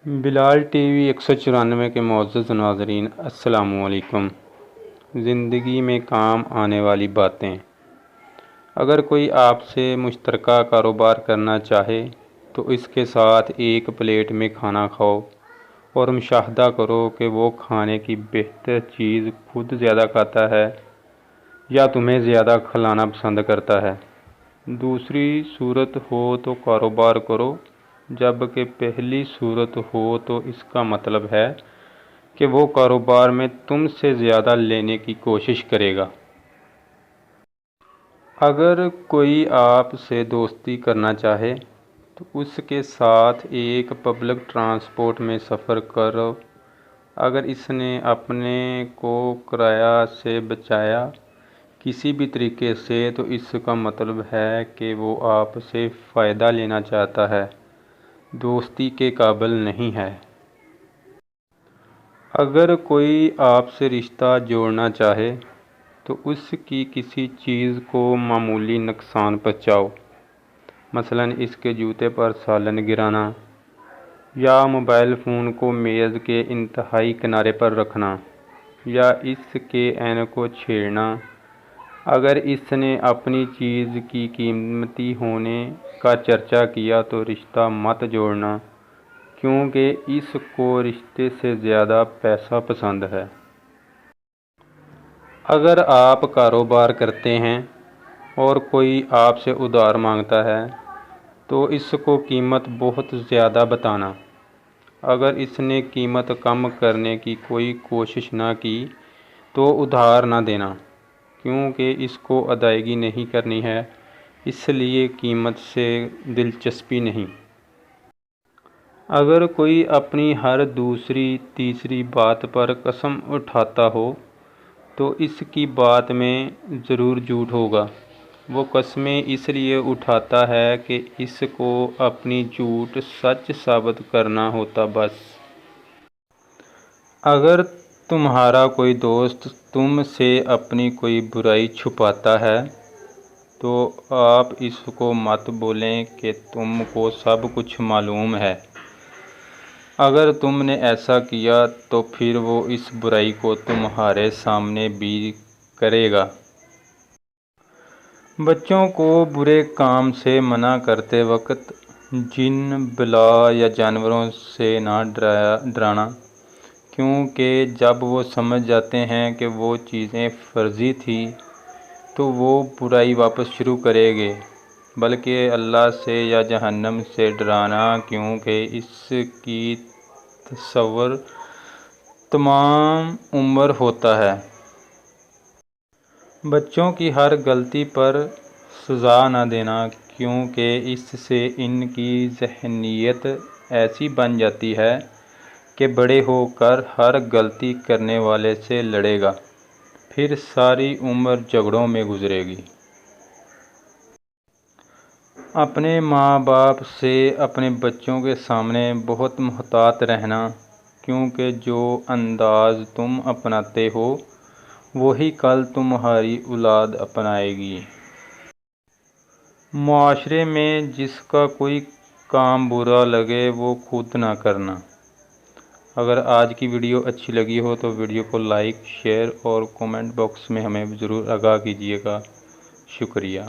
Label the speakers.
Speaker 1: بلال T V 194 کے معزز ناظرین، السلام علیکم۔ زندگی میں کام آنے والی باتیں۔ اگر کوئی آپ سے مشترکہ کاروبار کرنا چاہے تو اس کے ساتھ ایک پلیٹ میں کھانا کھاؤ اور مشاہدہ کرو کہ وہ کھانے کی بہتر چیز خود زیادہ کھاتا ہے یا تمہیں زیادہ کھلانا پسند کرتا ہے۔ دوسری صورت ہو تو کاروبار کرو، جبکہ پہلی صورت ہو تو اس کا مطلب ہے کہ وہ کاروبار میں تم سے زیادہ لینے کی کوشش کرے گا۔ اگر کوئی آپ سے دوستی کرنا چاہے تو اس کے ساتھ ایک پبلک ٹرانسپورٹ میں سفر کرو۔ اگر اس نے اپنے کو کرایہ سے بچایا کسی بھی طریقے سے تو اس کا مطلب ہے کہ وہ آپ سے فائدہ لینا چاہتا ہے، دوستی کے قابل نہیں ہے۔ اگر کوئی آپ سے رشتہ جوڑنا چاہے تو اس کی کسی چیز کو معمولی نقصان پہنچاؤ، مثلاً اس کے جوتے پر سالن گرانا یا موبائل فون کو میز کے انتہائی کنارے پر رکھنا یا اس کے اینک کو چھیڑنا۔ اگر اس نے اپنی چیز کی قیمتی ہونے کا چرچا کیا تو رشتہ مت جوڑنا، کیونکہ اس کو رشتے سے زیادہ پیسہ پسند ہے۔ اگر آپ کاروبار کرتے ہیں اور کوئی آپ سے ادھار مانگتا ہے تو اس کو قیمت بہت زیادہ بتانا۔ اگر اس نے قیمت کم کرنے کی کوئی کوشش نہ کی تو ادھار نہ دینا، کیونکہ اس کو ادائیگی نہیں کرنی ہے، اس لیے قیمت سے دلچسپی نہیں۔ اگر کوئی اپنی ہر دوسری تیسری بات پر قسم اٹھاتا ہو تو اس کی بات میں ضرور جھوٹ ہوگا۔ وہ قسمیں اس لیے اٹھاتا ہے کہ اس کو اپنی جھوٹ سچ ثابت کرنا ہوتا بس۔ اگر تمہارا کوئی دوست تم سے اپنی کوئی برائی چھپاتا ہے تو آپ اس کو مت بولیں کہ تم کو سب کچھ معلوم ہے۔ اگر تم نے ایسا کیا تو پھر وہ اس برائی کو تمہارے سامنے بھی کرے گا۔ بچوں کو برے کام سے منع کرتے وقت جن، بلا یا جانوروں سے نہ ڈرانا، کیونکہ جب وہ سمجھ جاتے ہیں کہ وہ چیزیں فرضی تھیں تو وہ برائی واپس شروع کریں گے، بلکہ اللہ سے یا جہنم سے ڈرانا، کیونکہ اس کی تصور تمام عمر ہوتا ہے۔ بچوں کی ہر غلطی پر سزا نہ دینا، کیونکہ اس سے ان کی ذہنیت ایسی بن جاتی ہے کہ بڑے ہو کر ہر غلطی کرنے والے سے لڑے گا، پھر ساری عمر جھگڑوں میں گزرے گی۔ اپنے ماں باپ سے اپنے بچوں کے سامنے بہت محتاط رہنا، کیونکہ جو انداز تم اپناتے ہو وہی کل تمہاری اولاد اپنائے گی۔ معاشرے میں جس کا کوئی کام برا لگے وہ خود نہ کرنا۔ اگر آج کی ویڈیو اچھی لگی ہو تو ویڈیو کو لائک، شیئر اور کومنٹ باکس میں ہمیں ضرور آگاہ کیجیے گا۔ شکریہ۔